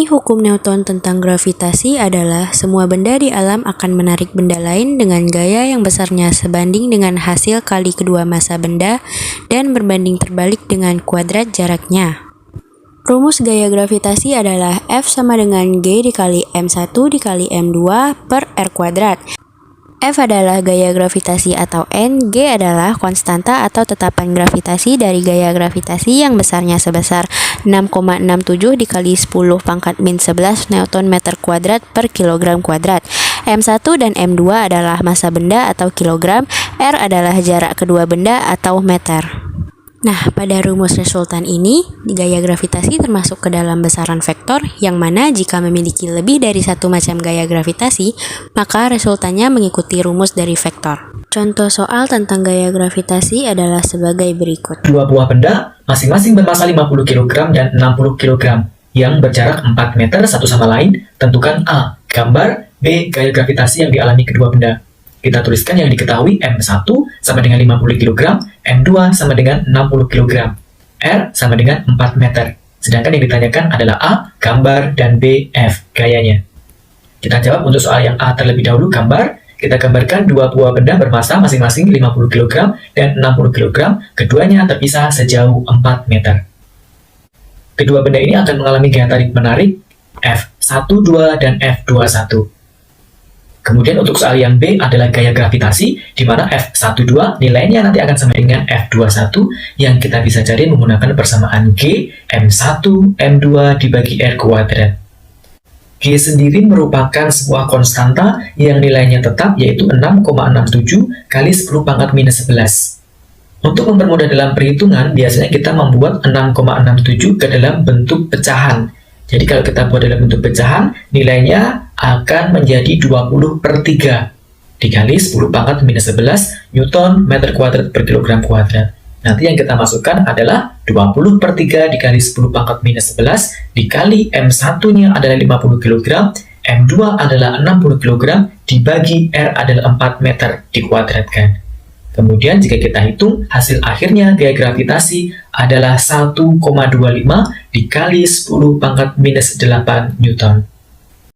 hukum Newton tentang gravitasi adalah semua benda di alam akan menarik benda lain dengan gaya yang besarnya sebanding dengan hasil kali kedua massa benda dan berbanding terbalik dengan kuadrat jaraknya. Rumus gaya gravitasi adalah F sama dengan G dikali M1 dikali M2 per R kuadrat. F adalah gaya gravitasi atau N, G adalah konstanta atau tetapan gravitasi dari gaya gravitasi yang besarnya sebesar 6,67 dikali 10 pangkat min 11 Newton meter kuadrat per kilogram kuadrat. M1 dan M2 adalah massa benda atau kilogram, R adalah jarak kedua benda atau meter. Nah, pada rumus resultan ini, gaya gravitasi termasuk ke dalam besaran vektor, yang mana jika memiliki lebih dari satu macam gaya gravitasi, maka resultannya mengikuti rumus dari vektor. Contoh soal tentang gaya gravitasi adalah sebagai berikut. Dua buah benda, masing-masing bermassa 50 kg dan 60 kg, yang berjarak 4 meter satu sama lain, tentukan A. Gambar, B. Gaya gravitasi yang dialami kedua benda. Kita tuliskan yang diketahui M1 sama dengan 50 kg, M2 sama dengan 60 kg, R sama dengan 4 meter. Sedangkan yang ditanyakan adalah A, gambar, dan B, F, gayanya. Kita jawab untuk soal yang A terlebih dahulu, gambar. Kita gambarkan dua buah benda bermassa masing-masing 50 kg dan 60 kg, keduanya terpisah sejauh 4 meter. Kedua benda ini akan mengalami gaya tarik menarik F12 dan F21. Kemudian untuk soal yang B adalah gaya gravitasi, di mana F12 nilainya nanti akan sama dengan F21 yang kita bisa cari menggunakan persamaan G, M1, M2 dibagi R kuadrat. G sendiri merupakan sebuah konstanta yang nilainya tetap, yaitu 6,67 kali 10 pangkat minus 11. Untuk mempermudah dalam perhitungan, biasanya kita membuat 6,67 ke dalam bentuk pecahan. Jadi kalau kita buat dalam bentuk pecahan, nilainya akan menjadi 20 per 3 dikali 10 pangkat minus 11 Newton meter kuadrat per kilogram kuadrat. Nanti yang kita masukkan adalah 20 per 3 dikali 10 pangkat minus 11 dikali M1-nya adalah 50 kg, M2 adalah 60 kg, dibagi R adalah 4 meter dikuadratkan. Kemudian jika kita hitung, hasil akhirnya gaya gravitasi adalah 1,25 dikali 10 pangkat minus 8 Newton.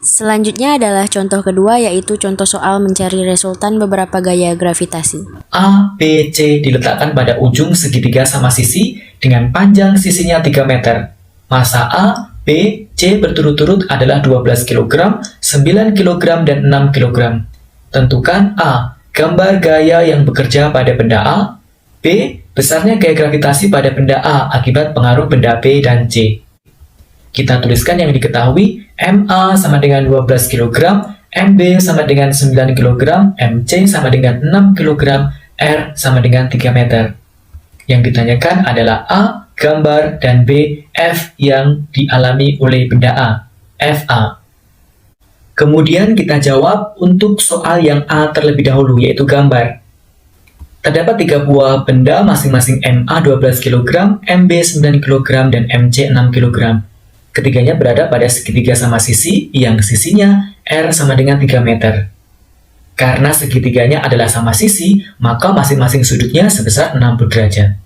Selanjutnya adalah contoh kedua, yaitu contoh soal mencari resultan beberapa gaya gravitasi. A, B, C diletakkan pada ujung segitiga sama sisi dengan panjang sisinya 3 meter. Massa A, B, C berturut-turut adalah 12 kg, 9 kg, dan 6 kg. Tentukan A. Gambar gaya yang bekerja pada benda A. B. Besarnya gaya gravitasi pada benda A akibat pengaruh benda B dan C. Kita tuliskan yang diketahui, MA sama dengan 12 kg, MB sama dengan 9 kg, MC sama dengan 6 kg, R sama dengan 3 meter. Yang ditanyakan adalah A, gambar, dan B, F yang dialami oleh benda A, FA. Kemudian kita jawab untuk soal yang A terlebih dahulu, yaitu gambar. Terdapat 3 buah benda masing-masing MA 12 kg, MB 9 kg, dan MC 6 kg. Ketiganya berada pada segitiga sama sisi, yang sisinya R sama dengan 3 meter. Karena segitiganya adalah sama sisi, maka masing-masing sudutnya sebesar 60 derajat.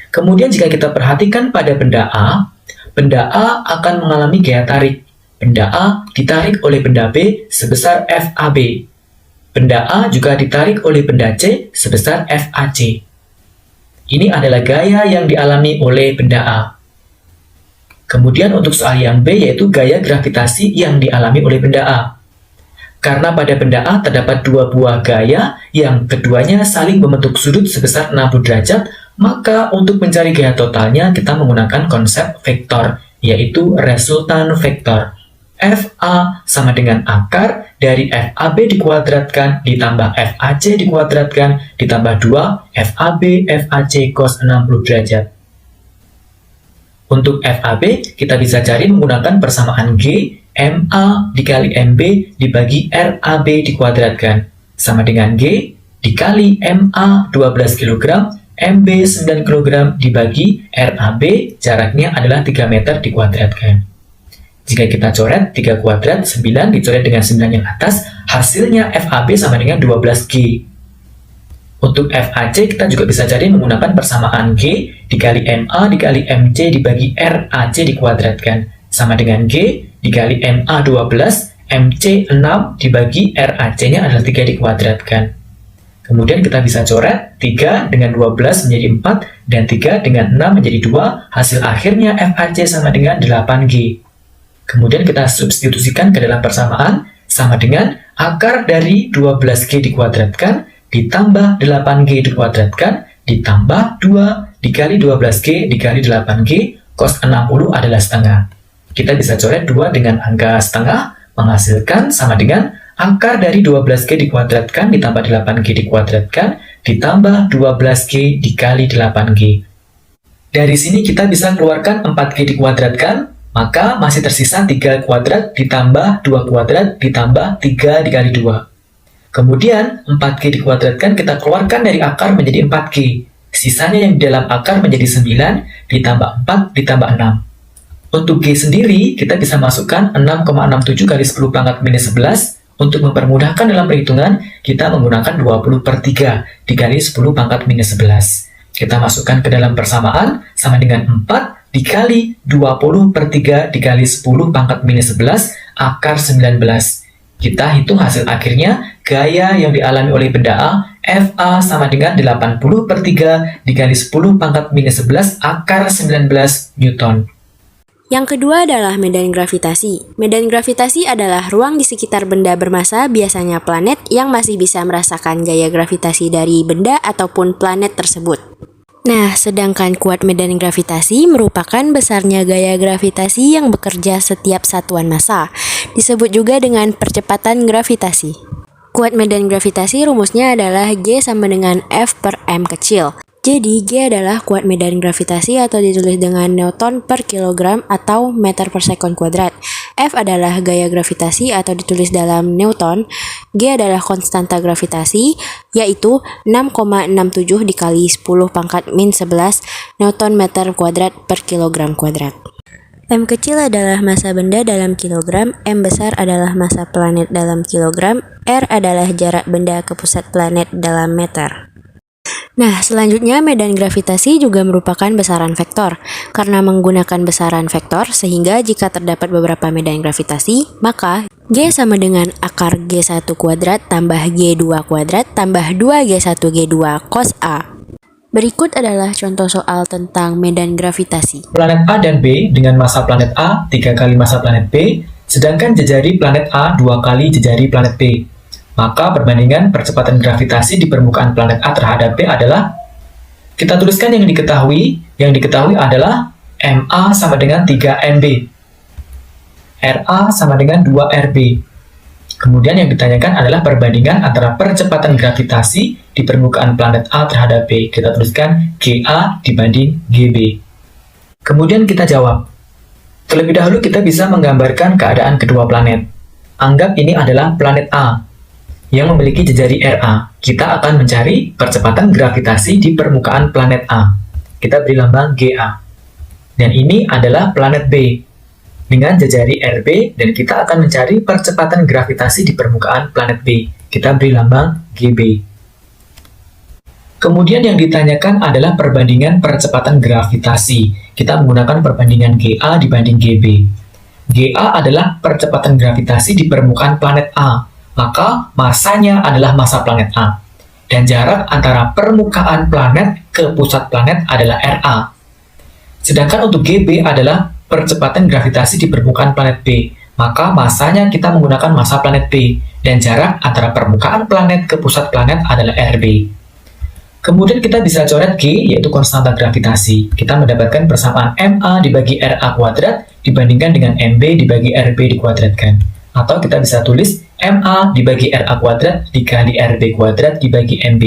Kemudian jika kita perhatikan pada benda A akan mengalami gaya tarik. Benda A ditarik oleh benda B sebesar FAB. Benda A juga ditarik oleh benda C sebesar FAC. Ini adalah gaya yang dialami oleh benda A. Kemudian untuk soal yang B, yaitu gaya gravitasi yang dialami oleh benda A. Karena pada benda A terdapat 2 buah gaya yang keduanya saling membentuk sudut sebesar 60 derajat, maka untuk mencari gaya totalnya kita menggunakan konsep vektor, yaitu resultan vektor. FA sama dengan akar dari FAB dikuadratkan ditambah FAC dikuadratkan ditambah 2 FAB FAC cos 60 derajat. Untuk FAB kita bisa cari menggunakan persamaan G, MA dikali MB dibagi RAB dikuadratkan sama dengan G dikali MA 12 kg, MB 9 kg dibagi RAB, jaraknya adalah 3 meter dikuadratkan. Jika kita coret 3 kuadrat, 9 dicoret dengan 9 yang atas, hasilnya FAB sama dengan 12G. Untuk FAC kita juga bisa cari menggunakan persamaan G dikali MA dikali MC dibagi RAC dikuadratkan sama dengan G dikali MA 12, MC 6 dibagi RAC-nya adalah 3 dikuadratkan. Kemudian kita bisa coret 3 dengan 12 menjadi 4, dan 3 dengan 6 menjadi 2, hasil akhirnya FAC sama dengan 8G. Kemudian kita substitusikan ke dalam persamaan, sama dengan akar dari 12G dikuadratkan, ditambah 8G dikuadratkan, ditambah 2 dikali 12G dikali 8G, cos 60 adalah setengah. Kita bisa coret 2 dengan angka setengah, menghasilkan sama dengan akar dari 12G dikuadratkan ditambah 8G dikuadratkan ditambah 12G dikali 8G. Dari sini kita bisa keluarkan 4G dikuadratkan, maka masih tersisa 3 kuadrat ditambah 2 kuadrat ditambah 3 dikali 2. Kemudian 4G dikuadratkan kita keluarkan dari akar menjadi 4G. Sisanya yang di dalam akar menjadi 9 ditambah 4 ditambah 6. Untuk G sendiri, kita bisa masukkan 6,67 kali 10 pangkat minus 11. Untuk mempermudahkan dalam perhitungan, kita menggunakan 20/3 dikali 10 pangkat minus 11. Kita masukkan ke dalam persamaan, sama dengan 4 dikali 20/3 dikali 10 pangkat minus 11, akar 19. Kita hitung hasil akhirnya, gaya yang dialami oleh benda A, FA sama dengan 80/3 dikali 10 pangkat minus 11, akar 19 Newton. Yang kedua adalah medan gravitasi. Medan gravitasi adalah ruang di sekitar benda bermassa, biasanya planet, yang masih bisa merasakan gaya gravitasi dari benda ataupun planet tersebut. Nah, sedangkan kuat medan gravitasi merupakan besarnya gaya gravitasi yang bekerja setiap satuan massa. Disebut juga dengan percepatan gravitasi. Kuat medan gravitasi rumusnya adalah G sama dengan F per M kecil. Jadi, G adalah kuat medan gravitasi atau ditulis dengan Newton per kilogram atau meter per sekon kuadrat. F adalah gaya gravitasi atau ditulis dalam Newton. G adalah konstanta gravitasi, yaitu 6,67 dikali 10 pangkat min 11 Newton meter kuadrat per kilogram kuadrat. M kecil adalah massa benda dalam kilogram, M besar adalah massa planet dalam kilogram, R adalah jarak benda ke pusat planet dalam meter. Nah, selanjutnya medan gravitasi juga merupakan besaran vektor. Karena menggunakan besaran vektor, sehingga jika terdapat beberapa medan gravitasi, maka G sama dengan akar G1 kuadrat tambah G2 kuadrat tambah 2G1G2 cos A. Berikut adalah contoh soal tentang medan gravitasi. Planet A dan B dengan massa planet A 3 kali massa planet B, sedangkan jejari planet A 2 kali jejari planet B. Maka perbandingan percepatan gravitasi di permukaan planet A terhadap B adalah, kita tuliskan yang diketahui adalah MA sama dengan 3MB, RA sama dengan 2RB. Kemudian yang ditanyakan adalah perbandingan antara percepatan gravitasi di permukaan planet A terhadap B. Kita tuliskan GA dibanding GB. Kemudian kita jawab. Terlebih dahulu kita bisa menggambarkan keadaan kedua planet. Anggap ini adalah planet A yang memiliki jejari RA. Kita akan mencari percepatan gravitasi di permukaan planet A. Kita beri lambang GA. Dan ini adalah planet B dengan jejari RB, dan kita akan mencari percepatan gravitasi di permukaan planet B. Kita beri lambang GB. Kemudian yang ditanyakan adalah perbandingan percepatan gravitasi. Kita menggunakan perbandingan GA dibanding GB. GA adalah percepatan gravitasi di permukaan planet A. Maka masanya adalah massa planet A. Dan jarak antara permukaan planet ke pusat planet adalah RA. Sedangkan untuk GB adalah percepatan gravitasi di permukaan planet B. Maka masanya kita menggunakan massa planet B. Dan jarak antara permukaan planet ke pusat planet adalah RB. Kemudian kita bisa coret G, yaitu konstanta gravitasi. Kita mendapatkan persamaan MA dibagi RA kuadrat dibandingkan dengan MB dibagi RB dikuadratkan. Atau kita bisa tulis MA dibagi RA kuadrat dikali RB kuadrat dibagi MB.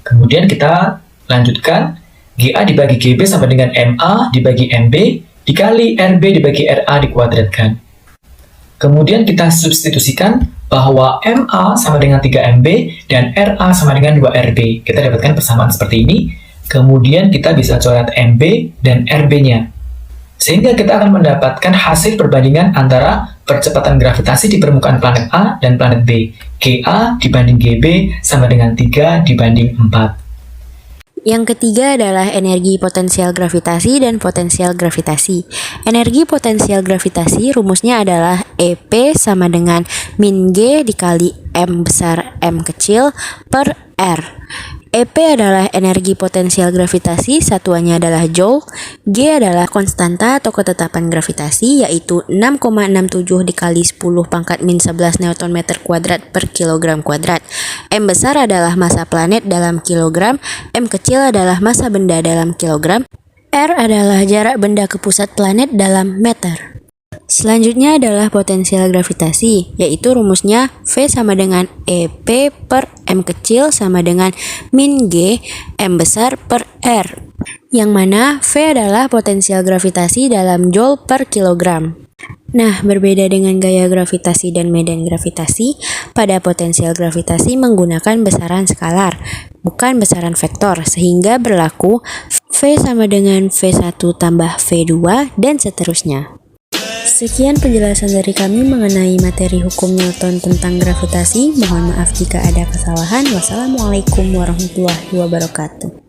Kemudian kita lanjutkan, GA dibagi GB sama dengan MA dibagi MB dikali RB dibagi RA dikuadratkan. Kemudian kita substitusikan bahwa MA sama dengan 3MB dan RA sama dengan 2RB. Kita dapatkan persamaan seperti ini. Kemudian kita bisa coret MB dan RB-nya. Sehingga kita akan mendapatkan hasil perbandingan antara percepatan gravitasi di permukaan planet A dan planet B. GA dibanding GB sama dengan 3 dibanding 4. Yang ketiga adalah energi potensial gravitasi dan potensial gravitasi. Energi potensial gravitasi rumusnya adalah EP sama dengan min G dikali M besar M kecil per R. EP adalah energi potensial gravitasi, satuannya adalah Joule. G adalah konstanta atau ketetapan gravitasi, yaitu 6,67 dikali 10 pangkat min 11 Newton meter kuadrat per kilogram kuadrat. M besar adalah massa planet dalam kilogram, M kecil adalah massa benda dalam kilogram, R adalah jarak benda ke pusat planet dalam meter. Selanjutnya adalah potensial gravitasi, yaitu rumusnya V sama dengan EP per M kecil sama dengan min G M besar per R, yang mana V adalah potensial gravitasi dalam Joule per kilogram. Nah, berbeda dengan gaya gravitasi dan medan gravitasi, pada potensial gravitasi menggunakan besaran skalar, bukan besaran vektor, sehingga berlaku V sama dengan V1 tambah V2 dan seterusnya. Sekian penjelasan dari kami mengenai materi hukum Newton tentang gravitasi. Mohon maaf jika ada kesalahan. Wassalamualaikum warahmatullahi wabarakatuh.